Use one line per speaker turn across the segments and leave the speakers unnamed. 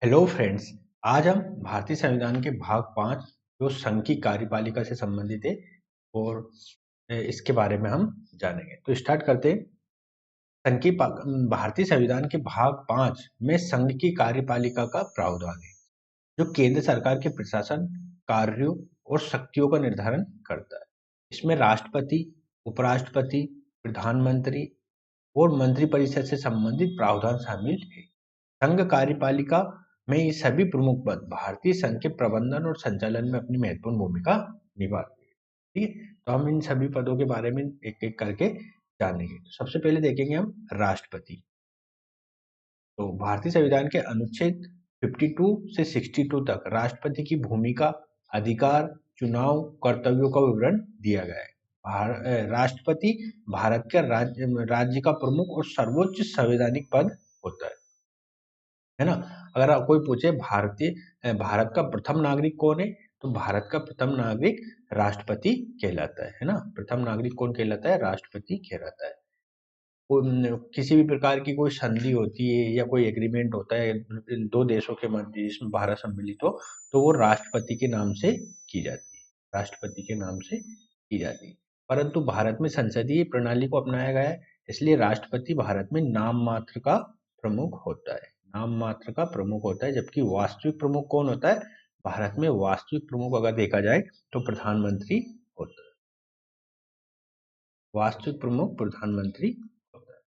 Hello friends. आज हम भारतीय संविधान के भाग 5 जो संघ की कार्यपालिका से संबंधित है और इसके बारे में हम जानेंगे। तो स्टार्ट करते हैं। भारतीय संविधान के भाग 5 में संघ की कार्यपालिका का प्रावधान है जो केंद्र सरकार के प्रशासन, कार्यों और शक्तियों का निर्धारण करता है। इसमें राष्ट्रपति, उपराष्ट्रपति, प्रधानमंत्री और मंत्रिपरिषद से संबंधित प्रावधान शामिल है। संघ कार्यपालिका में ये सभी प्रमुख पद भारतीय संघ के प्रबंधन और संचालन में अपनी महत्वपूर्ण भूमिका निभाते हैं। ठीक है, तो हम इन सभी पदों के बारे में एक एक करके जानेंगे। तो सबसे पहले देखेंगे हम राष्ट्रपति। तो भारतीय संविधान के अनुच्छेद 52 से 62 तक राष्ट्रपति की भूमिका, अधिकार, चुनाव, कर्तव्यों का विवरण दिया गया है। राष्ट्रपति भारत के राज्य का प्रमुख और सर्वोच्च संवैधानिक पद होता है ना। अगर आप कोई पूछे भारत का प्रथम नागरिक कौन है, तो भारत का प्रथम नागरिक राष्ट्रपति कहलाता है ना। प्रथम नागरिक कौन कहलाता है? राष्ट्रपति कहलाता है। किसी भी प्रकार की कोई संधि होती है या कोई एग्रीमेंट होता है दो देशों के मध्य जिसमें भारत सम्मिलित हो, तो वो राष्ट्रपति के नाम से की जाती है। राष्ट्रपति के नाम से की जाती है। परंतु भारत में संसदीय प्रणाली को अपनाया गया है, इसलिए राष्ट्रपति भारत में नाम मात्र का प्रमुख होता है। नाम मात्र का प्रमुख होता है, जबकि वास्तविक प्रमुख कौन होता है? भारत में वास्तविक प्रमुख अगर देखा जाए तो प्रधानमंत्री होता है। वास्तविक प्रमुख प्रधानमंत्री होता है।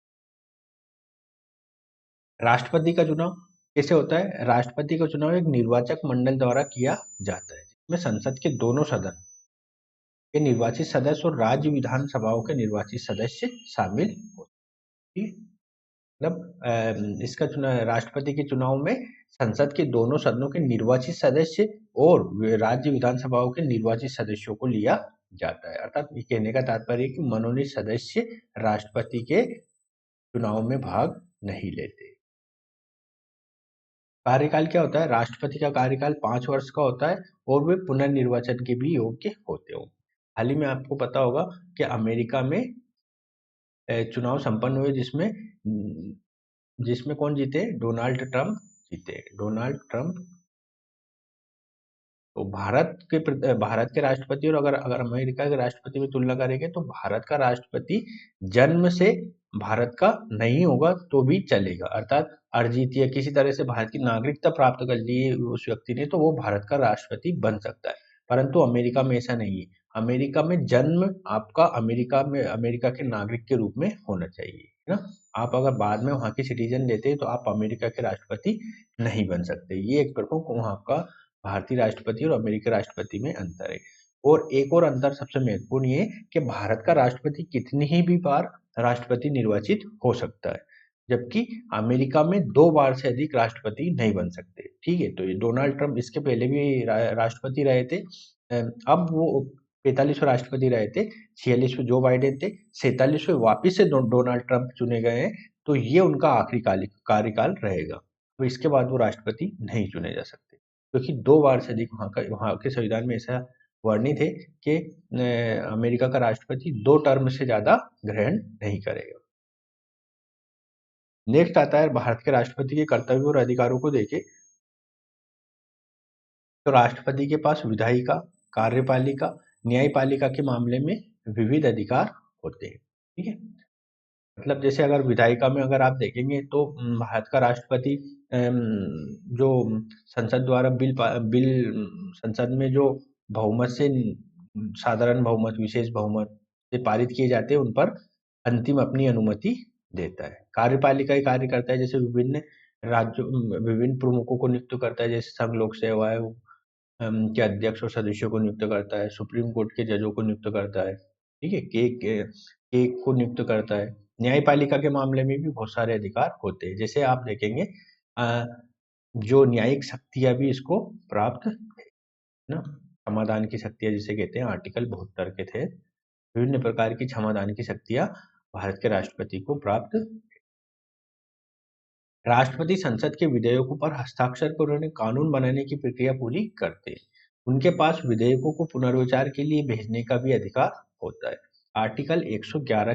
राष्ट्रपति का चुनाव कैसे होता है? राष्ट्रपति का चुनाव एक निर्वाचक मंडल द्वारा किया जाता है, जिसमें संसद के दोनों सदन के निर्वाचित सदस्य और राज्य विधानसभाओं के निर्वाचित सदस्य शामिल होते हैं। मतलब इसका चुनाव, राष्ट्रपति के चुनाव में संसद के दोनों सदनों के निर्वाचित सदस्य और राज्य विधानसभाओं के निर्वाचित सदस्यों को लिया जाता है। अर्थात ये कहने का तात्पर्य है कि मनोनीत सदस्य राष्ट्रपति के चुनाव में भाग नहीं लेते। कार्यकाल क्या होता है? राष्ट्रपति का कार्यकाल 5 वर्ष का होता है और वे पुनर्निर्वाचन के भी योग्य होते हो। हाल ही में आपको पता होगा कि अमेरिका में चुनाव संपन्न हुए, जिसमें कौन जीते? डोनाल्ड ट्रंप जीते। Donald Trump. तो भारत के राष्ट्रपति और अगर अगर अमेरिका के राष्ट्रपति में तुलना करेंगे तो भारत का राष्ट्रपति जन्म से भारत का नहीं होगा तो भी चलेगा। अर्थात अर्जित या किसी तरह से भारत की नागरिकता प्राप्त कर ली है उस व्यक्ति ने, तो वो भारत का राष्ट्रपति बन सकता है। परंतु अमेरिका में ऐसा नहीं है। अमेरिका में जन्म आपका अमेरिका के नागरिक के रूप में होना चाहिए, है ना। आप अगर बाद में वहाँ के सिटीजन लेते हैं तो आप अमेरिका के राष्ट्रपति नहीं बन सकते। ये एक प्रमुख वहाँ का भारतीय राष्ट्रपति और अमेरिकी राष्ट्रपति में अंतर है। और एक और अंतर सबसे महत्वपूर्ण ये है कि भारत का राष्ट्रपति कितनी ही भी बार राष्ट्रपति निर्वाचित हो सकता है, जबकि अमेरिका में 2 बार से अधिक राष्ट्रपति नहीं बन सकते। ठीक है, तो ये डोनाल्ड ट्रंप इसके पहले भी राष्ट्रपति रहे थे। अब वो 45वें राष्ट्रपति रहे थे। 46वें जो बाइडेन थे। 47वें वापिस से डोनाल्ड ट्रंप चुने गए हैं। तो ये उनका आखिरी कार्यकाल रहेगा। तो इसके बाद वो राष्ट्रपति नहीं चुने जा सकते, क्योंकि 2 बार से अधिक वहाँ के संविधान में ऐसा वर्णित है कि अमेरिका का राष्ट्रपति 2 टर्म से ज़्यादा ग्रहण नहीं करेगा। नेक्स्ट आता है भारत के राष्ट्रपति के कर्तव्यों और अधिकारों को देखें। तो राष्ट्रपति के पास विधायिका, कार्यपालिका, न्यायपालिका के मामले में विविध अधिकार होते हैं। ठीक है, मतलब जैसे अगर विधायिका में अगर आप देखेंगे तो भारत का राष्ट्रपति जो संसद द्वारा बिल संसद में जो बहुमत से साधारण बहुमत, विशेष बहुमत से पारित किए जाते हैं, उन पर अंतिम अपनी अनुमति देता है। कार्यपालिका ही कार्य करता है, जैसे विभिन्न प्रमुखों को नियुक्त करता है, जैसे संघ लोक सेवा आयोग के अध्यक्ष और सदस्यों को नियुक्त करता है, सुप्रीम कोर्ट के जजों को नियुक्त करता है। ठीक है, के को नियुक्त करता है। न्यायपालिका के मामले में भी बहुत सारे अधिकार होते हैं। जैसे आप देखेंगे जो न्यायिक शक्तियां भी इसको प्राप्त है ना। क्षमादान की शक्तियां जिसे कहते हैं, आर्टिकल 72 के तहत विभिन्न प्रकार की क्षमादान की शक्तियां भारत के राष्ट्रपति को प्राप्त। राष्ट्रपति संसद के विधेयकों पर हस्ताक्षर कर उन्हें कानून बनाने की प्रक्रिया पूरी करते हैं। उनके पास विधेयकों को पुनर्विचार के लिए भेजने का भी अधिकार होता है। आर्टिकल 111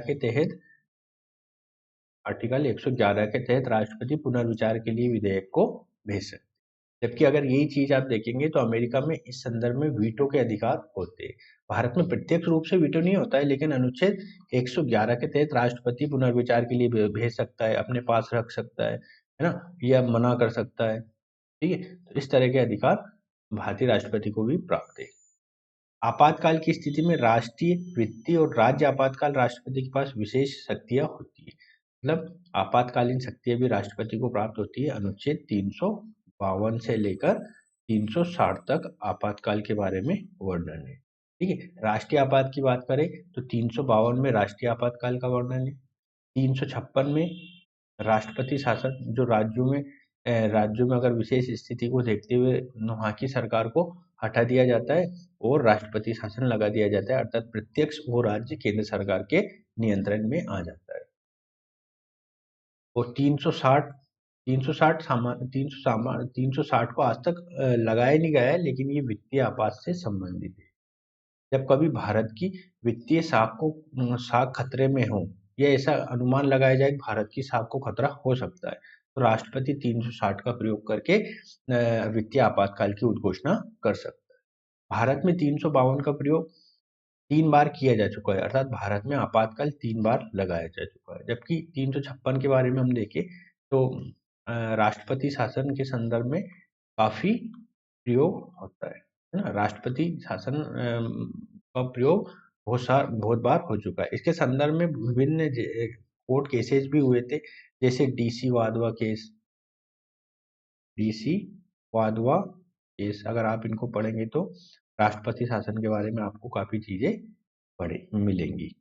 के तहत राष्ट्रपति पुनर्विचार के लिए विधेयक को भेज सकते हैं। जबकि अगर यही चीज आप देखेंगे तो अमेरिका में इस संदर्भ में वीटो के अधिकार होते हैं। भारत में प्रत्यक्ष रूप से वीटो नहीं होता है, लेकिन अनुच्छेद 111 के तहत राष्ट्रपति पुनर्विचार के लिए भेज सकता है, अपने पास रख सकता है ना, या मना कर सकता है। ठीक है, तो इस तरह के अधिकार भारतीय राष्ट्रपति को भी प्राप्त है। आपातकाल की स्थिति में राष्ट्रीय, वित्तीय और राज्य आपातकाल राष्ट्रपति के पास विशेष शक्तियां होती है। मतलब आपातकालीन शक्तियां भी राष्ट्रपति को प्राप्त होती है। अनुच्छेद 352 से लेकर 360 तक आपातकाल के बारे में वर्णन है। ठीक है, राष्ट्रीय आपात की बात करें तो 352 में राष्ट्रीय आपातकाल का वर्णन है। 356 में राष्ट्रपति शासन, जो राज्यों में अगर विशेष स्थिति को देखते हुए वहाँ की सरकार को हटा दिया जाता है और राष्ट्रपति शासन लगा दिया जाता है, अर्थात प्रत्यक्ष वो राज्य केंद्र सरकार के नियंत्रण में आ जाता है। और 360 को आज तक लगाया नहीं गया है, लेकिन ये वित्तीय आपात से संबंधित है। जब कभी भारत की वित्तीय साख खतरे में हो या ऐसा अनुमान लगाया जाए कि भारत की साख को खतरा हो सकता है, तो राष्ट्रपति 360 का प्रयोग करके वित्तीय आपातकाल की उद्घोषणा कर सकता है। भारत में 352 का प्रयोग 3 बार किया जा चुका है, अर्थात भारत में आपातकाल 3 बार लगाया जा चुका है। जबकि 356 के बारे में हम देखें तो राष्ट्रपति शासन के संदर्भ में काफी प्रयोग होता है ना। राष्ट्रपति शासन का प्रयोग बहुत बार हो चुका है। इसके संदर्भ में विभिन्न कोर्ट केसेस भी हुए थे, जैसे डीसी वाधवा केस। अगर आप इनको पढ़ेंगे तो राष्ट्रपति शासन के बारे में आपको काफी चीजें पढ़े मिलेंगी।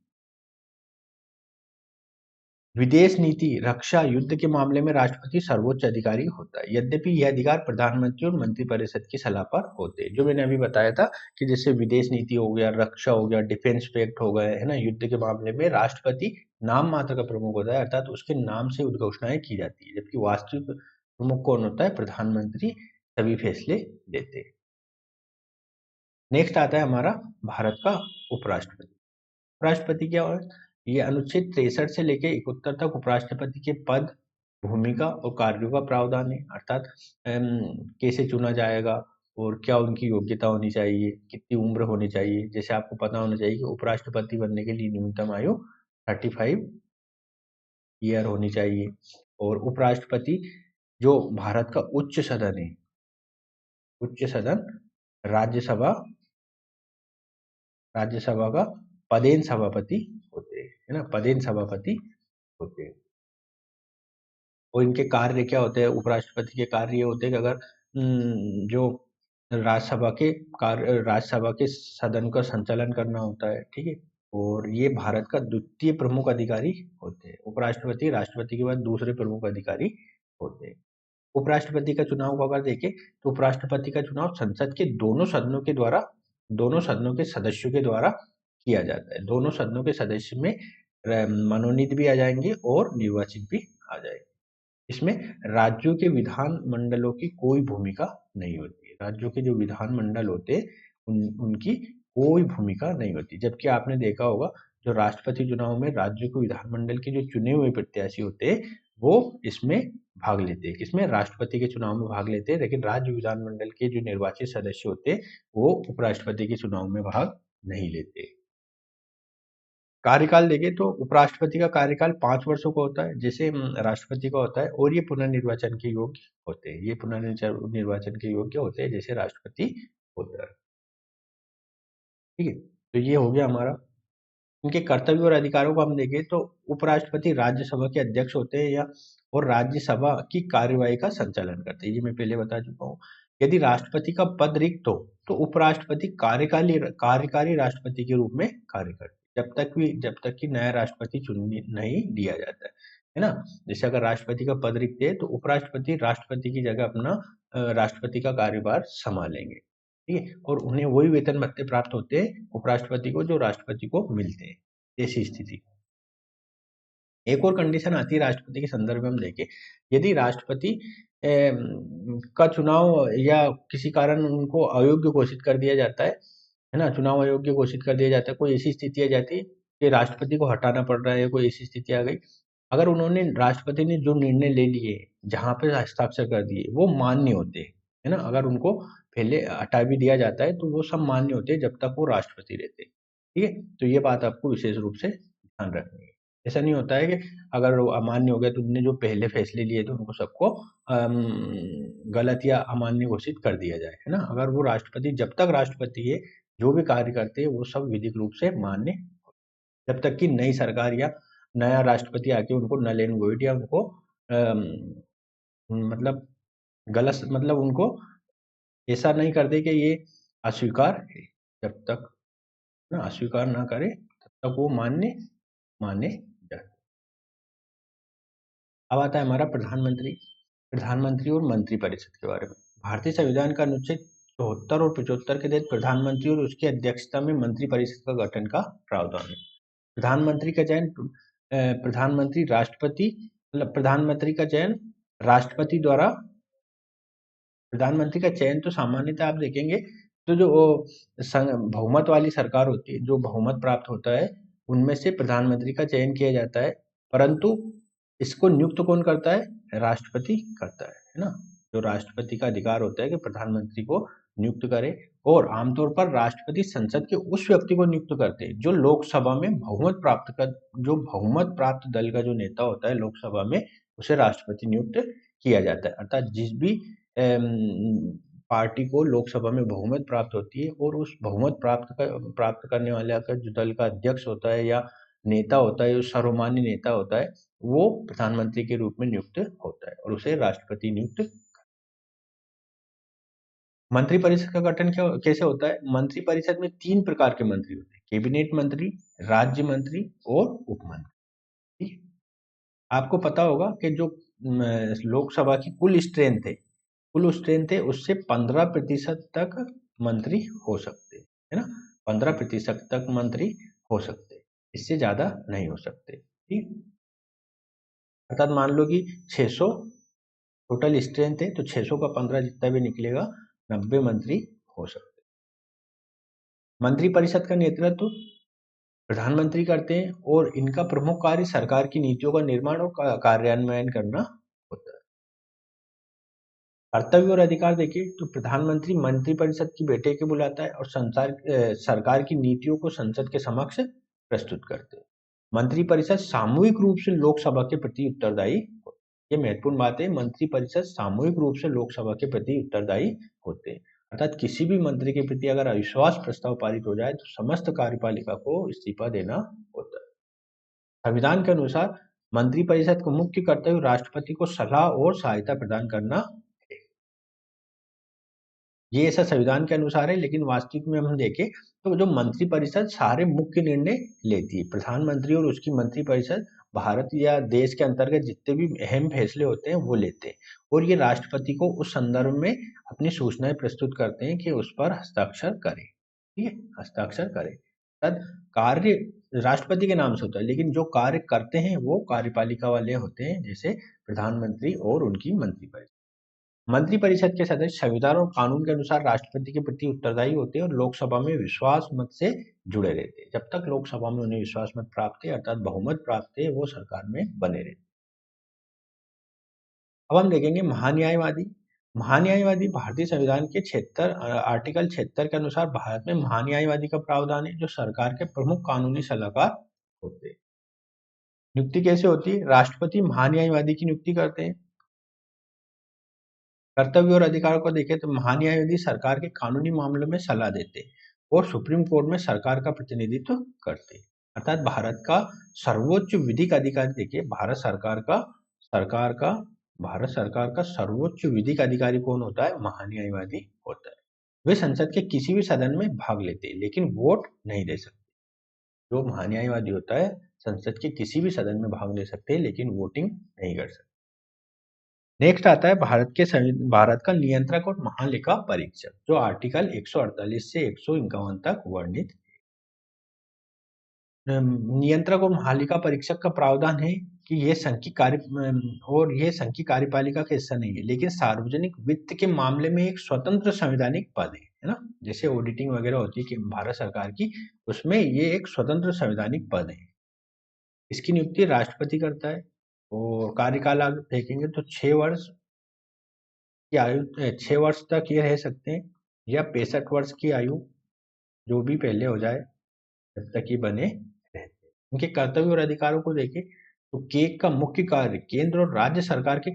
विदेश नीति, रक्षा, युद्ध के मामले में राष्ट्रपति सर्वोच्च अधिकारी होता है। यद्यपि यह अधिकार प्रधानमंत्री और मंत्रिपरिषद की सलाह पर होते हैं। जो मैंने अभी बताया था कि जैसे विदेश नीति हो गया, रक्षा हो गया, डिफेंस पैक्ट हो गए, है ना, युद्ध के मामले में राष्ट्रपति नाम मात्र का प्रमुख होता है, अर्थात उसके नाम से उद्घोषणाएं की जाती है। जबकि वास्तविक प्रमुख कौन होता है? प्रधानमंत्री सभी फैसले लेते हैं। नेक्स्ट आता है हमारा भारत का उपराष्ट्रपति। उपराष्ट्रपति क्या है? ये अनुच्छेद 63 से लेकर 71 तक उपराष्ट्रपति के पद, भूमिका और कार्यों का प्रावधान है। अर्थात कैसे चुना जाएगा और क्या उनकी योग्यता होनी चाहिए, कितनी उम्र होनी चाहिए। जैसे आपको पता होना चाहिए कि उपराष्ट्रपति बनने के लिए न्यूनतम आयु 35 ईयर होनी चाहिए। और उपराष्ट्रपति जो भारत का उच्च सदन है, उच्च सदन राज्यसभा का पदेन सभापति होते हैं, है ना, पदेन सभापति होते हैं। और इनके कार्य क्या होते हैं? उपराष्ट्रपति के कार्य ये होते हैं कि अगर जो राज्यसभा के सदन का संचालन करना होता है, ठीक है। और ये भारत का द्वितीय प्रमुख अधिकारी होते हैं। उपराष्ट्रपति राष्ट्रपति के बाद दूसरे प्रमुख अधिकारी होते हैं। उपराष्ट्रपति का चुनाव को अगर देखें तो उपराष्ट्रपति का चुनाव संसद के दोनों सदनों के सदस्यों के द्वारा किया जाता है। दोनों सदनों के सदस्य में मनोनीत भी आ जाएंगे और निर्वाचित भी आ जाएंगे। इसमें राज्यों के विधान मंडलों की कोई भूमिका नहीं होती है। राज्यों के जो विधान मंडल होते हैं उनकी कोई भूमिका नहीं होती। जबकि आपने देखा होगा जो राष्ट्रपति चुनाव में राज्यों के विधानमंडल के जो चुने हुए प्रत्याशी होते हैं वो इसमें भाग लेते हैं। किसमें? राष्ट्रपति के चुनाव में भाग लेते हैं। लेकिन राज्य विधानमंडल के जो निर्वाचित सदस्य होते हैं वो उपराष्ट्रपति के चुनाव में भाग नहीं लेते। कार्यकाल देखें तो उपराष्ट्रपति का कार्यकाल 5 वर्षों का होता है, जैसे राष्ट्रपति का होता है। और ये पुनर्निर्वाचन के योग्य होते हैं। ये पुनर्निर्वाचन के योग्य होते हैं जैसे राष्ट्रपति होता है। ठीक है, तो ये हो गया हमारा। इनके कर्तव्य और अधिकारों को हम देखें तो उपराष्ट्रपति राज्यसभा के अध्यक्ष होते हैं और राज्यसभा की कार्यवाही का संचालन करते हैं। ये मैं पहले बता चुका हूँ। यदि राष्ट्रपति का पद रिक्त हो तो उपराष्ट्रपति कार्यकारी राष्ट्रपति के रूप में कार्य करते हैं, जब तक कि नया राष्ट्रपति चुन नहीं दिया जाता है ना। जैसे अगर राष्ट्रपति का पद रिक्त है तो उपराष्ट्रपति राष्ट्रपति की जगह अपना राष्ट्रपति का कार्यभार संभालेंगे। ठीक है, और उन्हें वही वेतन भत्ते प्राप्त होते हैं उपराष्ट्रपति को जो राष्ट्रपति को मिलते हैं। ऐसी स्थिति। एक और कंडीशन आती है राष्ट्रपति के संदर्भ में हम देखें, यदि राष्ट्रपति का चुनाव या किसी कारण उनको अयोग्य घोषित कर दिया जाता है ना, चुनाव अयोग्य घोषित कर दिया जाता है, कोई ऐसी स्थिति आ जाती है कि राष्ट्रपति को हटाना पड़ रहा है, कोई ऐसी स्थिति आ गई, अगर राष्ट्रपति ने जो निर्णय ले लिए, जहां पे हस्ताक्षर कर दिए, वो मान्य होते हैं, है ना। अगर उनको पहले हटा भी दिया जाता है तो वो सब मान्य होते हैं जब तक वो राष्ट्रपति रहते हैं। ठीक है, तो ये बात आपको विशेष रूप से ध्यान रखनी है। ऐसा नहीं होता है कि अगर वो अमान्य हो गया तो उनने जो पहले फैसले लिए थे उनको सबको गलत या अमान्य घोषित कर दिया जाए, है ना। अगर वो राष्ट्रपति जब तक राष्ट्रपति है जो भी कार्य करते हैं वो सब विधिक रूप से मान्य, जब तक कि नई सरकार या नया राष्ट्रपति आके उनको नल एंड वोइड या उनको अम, मतलब गलत मतलब उनको ऐसा नहीं कर दे कि ये अस्वीकार है। जब तक ना अस्वीकार ना करे तब तक वो मान्य माने जाते। अब आता है हमारा प्रधानमंत्री प्रधानमंत्री और मंत्रिपरिषद के बारे में। भारतीय संविधान का अनुच्छेद 74 और 75 के तहत प्रधानमंत्री और उसकी अध्यक्षता में मंत्रिपरिषद का गठन का प्रावधान है। प्रधानमंत्री का चयन प्रधानमंत्री राष्ट्रपति मतलब प्रधानमंत्री का चयन राष्ट्रपति द्वारा। प्रधानमंत्री का चयन तो सामान्यतः आप देखेंगे तो जो बहुमत वाली सरकार होती है, जो बहुमत प्राप्त होता है उनमें से प्रधानमंत्री का चयन किया जाता है, परंतु इसको नियुक्त कौन करता है? राष्ट्रपति करता है ना। जो राष्ट्रपति का अधिकार होता है कि प्रधानमंत्री को नियुक्त करे, और आमतौर पर राष्ट्रपति संसद के उस व्यक्ति को नियुक्त करते हैं जो लोकसभा में बहुमत प्राप्त कर जो बहुमत प्राप्त दल का जो नेता होता है लोकसभा में, उसे राष्ट्रपति नियुक्त किया जाता है। अर्थात जिस भी पार्टी को लोकसभा में बहुमत प्राप्त होती है और उस बहुमत प्राप्त करने वाले का जो दल का अध्यक्ष होता है या नेता होता है, जो सर्वमान्य नेता होता है, वो प्रधानमंत्री के रूप में नियुक्त होता है और उसे राष्ट्रपति नियुक्त। मंत्रिपरिषद का गठन कैसे होता है? मंत्रिपरिषद में 3 प्रकार के मंत्री होते हैं: कैबिनेट मंत्री, राज्य मंत्री और उपमंत्री। आपको पता होगा कि जो लोकसभा की कुल स्ट्रेंथ है उससे 15% तक मंत्री हो सकते हैं, है ना। 15% तक मंत्री हो सकते हैं, इससे ज्यादा नहीं हो सकते। ठीक, अर्थात मान लो कि 600 टोटल स्ट्रेंथ है तो 600 का 15 जितना भी निकलेगा 90 मंत्री हो सकते हैं। मंत्रिपरिषद का नेतृत्व प्रधानमंत्री करते हैं और इनका प्रमुख कार्य सरकार की नीतियों का निर्माण और कार्यान्वयन करना होता है। कर्तव्य और अधिकार देखिए तो प्रधानमंत्री मंत्रिपरिषद की बैठक के बुलाता है और सरकार की नीतियों को संसद के समक्ष प्रस्तुत करते हैं। मंत्रिपरिषद सामूहिक रूप से लोकसभा के प्रति उत्तरदायी होते हैं। ये महत्वपूर्ण बात है, मंत्रिपरिषद सामूहिक रूप से लोकसभा के प्रति उत्तरदायी होते हैं। अर्थात किसी भी मंत्री के प्रति अगर अविश्वास प्रस्ताव पारित हो जाए तो समस्त कार्यपालिका को इस्तीफा देना होता है। संविधान के अनुसार मंत्रिपरिषद का मुख्य कर्तव्य राष्ट्रपति को सलाह और सहायता प्रदान करना। ये ऐसा संविधान के अनुसार है, लेकिन वास्तविक में हम देखें तो जो मंत्रिपरिषद सारे मुख्य निर्णय लेती है। प्रधानमंत्री और उसकी मंत्रिपरिषद भारत या देश के अंतर्गत जितने भी अहम फैसले होते हैं वो लेते हैं और ये राष्ट्रपति को उस संदर्भ में अपनी सूचनाएं प्रस्तुत करते हैं कि उस पर हस्ताक्षर करें। ठीक है, हस्ताक्षर करें। तद कार्य राष्ट्रपति के नाम से होता है, लेकिन जो कार्य करते हैं वो कार्यपालिका वाले होते हैं, जैसे प्रधानमंत्री और उनकी मंत्रिपरिषद। मंत्रिपरिषद के सदस्य संविधान और कानून के अनुसार राष्ट्रपति के प्रति उत्तरदायी होते हैं और लोकसभा में विश्वास मत से जुड़े रहते हैं। जब तक लोकसभा में उन्हें विश्वास मत प्राप्त है अर्थात बहुमत प्राप्त है वो सरकार में बने रहते हैं। अब हम देखेंगे महान्यायवादी। महान्यायवादी भारतीय संविधान के 76 आर्टिकल 76 के अनुसार भारत में महान्यायवादी का प्रावधान है जो सरकार के प्रमुख कानूनी सलाहकार होते हैं। नियुक्ति कैसे होती है? राष्ट्रपति महान्यायवादी की नियुक्ति करते हैं। कर्तव्य और अधिकारों को देखें तो महान्यायवादी सरकार के कानूनी मामलों में सलाह देते हैं और सुप्रीम कोर्ट में सरकार का प्रतिनिधित्व करते हैं। अर्थात भारत का सर्वोच्च विधिक अधिकारी देखिए, भारत सरकार का सर्वोच्च विधिक अधिकारी कौन होता है? महान्यायवादी होता है। वे संसद के किसी भी सदन में भाग लेते हैं लेकिन वोट नहीं दे सकते। जो महान्यायवादी होता है संसद के किसी भी सदन में भाग ले सकते हैं लेकिन वोटिंग नहीं कर सकते। नेक्स्ट आता है भारत का नियंत्रक और महालेखा परीक्षक, जो आर्टिकल 148 से 151 तक वर्णित। नियंत्रक और महालेखा परीक्षक का प्रावधान है कि यह संघ की कार्यपालिका का हिस्सा नहीं है, लेकिन सार्वजनिक वित्त के मामले में एक स्वतंत्र संवैधानिक पद है ना। जैसे ऑडिटिंग वगैरह होती है कि भारत सरकार की, उसमें ये एक स्वतंत्र संवैधानिक पद है। इसकी नियुक्ति राष्ट्रपति करता है और कार्यकाल आप देखेंगे तो 6 वर्ष की आयु 6 वर्ष तक ये रह सकते हैं, या 65 वर्ष की आयु, जो भी पहले हो जाए, जब तक ये बने रहते हैं। उनके कर्तव्य और अधिकारों को देखें तो केक का मुख्य कार्य केंद्र और राज्य सरकार के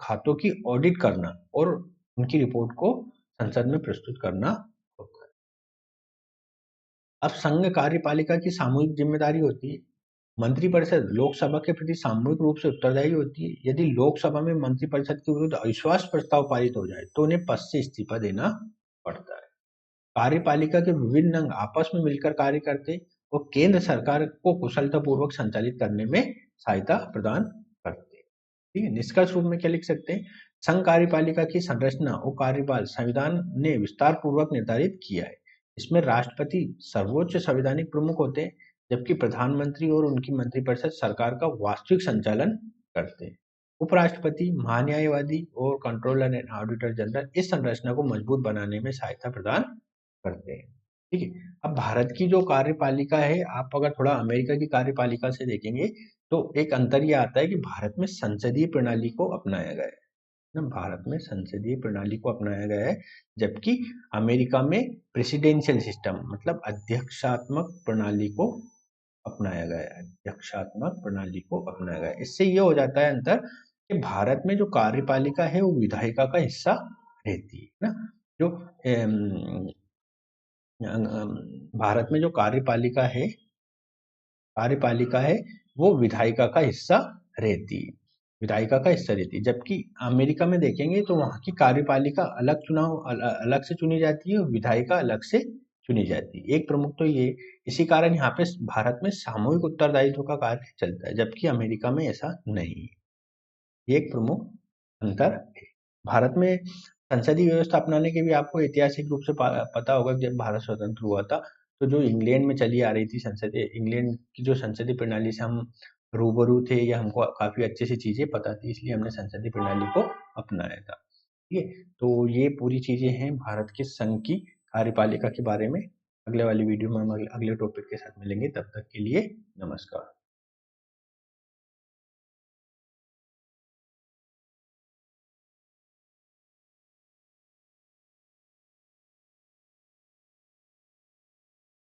खातों की ऑडिट करना और उनकी रिपोर्ट को संसद में प्रस्तुत करना होता है। अब संघ कार्यपालिका की सामूहिक जिम्मेदारी होती है। मंत्रिपरिषद लोकसभा के प्रति सामूहिक रूप से उत्तरदायी होती है। यदि लोकसभा में मंत्रिपरिषद के विरुद्ध अविश्वास प्रस्ताव पारित हो जाए तो उन्हें पद से इस्तीफा देना पड़ता है। कार्यपालिका के विभिन्न अंग आपस में मिलकर कार्य करते और केंद्र सरकार को कुशलतापूर्वक संचालित करने में सहायता प्रदान करते हैं। ठीक है, निष्कर्ष रूप में क्या लिख सकते हैं? संघ कार्यपालिका की संरचना और कार्यकाल संविधान ने विस्तार पूर्वक निर्धारित किया है। इसमें राष्ट्रपति सर्वोच्च संवैधानिक प्रमुख होते हैं, जबकि प्रधानमंत्री और उनकी मंत्रिपरिषद सरकार का वास्तविक संचालन करते हैं। उपराष्ट्रपति, महान्यायवादी और कंट्रोलर एंड ऑडिटर जनरल इस संरचना को मजबूत बनाने में सहायता प्रदान करते हैं। ठीक है, अब भारत की जो कार्यपालिका है, आप अगर थोड़ा अमेरिका की कार्यपालिका से देखेंगे तो एक अंतर ये आता है कि भारत में संसदीय प्रणाली को अपनाया गया है ना, भारत में संसदीय प्रणाली को अपनाया गया है, जबकि अमेरिका में प्रेसिडेंशियल सिस्टम मतलब अध्यक्षात्मक प्रणाली को अपनाया गया है, अध्यक्षात्मक प्रणाली को अपनाया गया है। इससे ये हो जाता है अंतर कि भारत में जो कार्यपालिका है वो विधायिका का हिस्सा रहती है ना, जो भारत में जो कार्यपालिका है वो विधायिका का हिस्सा रहती है, विधायिका का हिस्सा रहती है, जबकि अमेरिका में देखेंगे तो वहाँ की कार्यपालिका अलग से चुनी जाती है और विधायिका अलग से चुनी जाती है। एक प्रमुख तो ये, इसी कारण यहाँ पे भारत में सामूहिक उत्तरदायित्व का कार्य चलता है, जबकि अमेरिका में ऐसा नहीं है। ये एक प्रमुख अंतर है। भारत में संसदीय व्यवस्था अपनाने के भी आपको ऐतिहासिक रूप से पता होगा कि जब भारत स्वतंत्र हुआ था तो जो इंग्लैंड में चली आ रही थी संसदीय, इंग्लैंड की जो संसदीय प्रणाली से हम रूबरू थे या हमको काफी अच्छे से चीजें पता थी, इसलिए हमने संसदीय प्रणाली को अपनाया था। ठीक है, तो ये पूरी चीजें हैं भारत के संघ की कार्यपालिका के बारे में। अगले वाली वीडियो में हम अगले टॉपिक के साथ मिलेंगे, तब तक के लिए नमस्कार।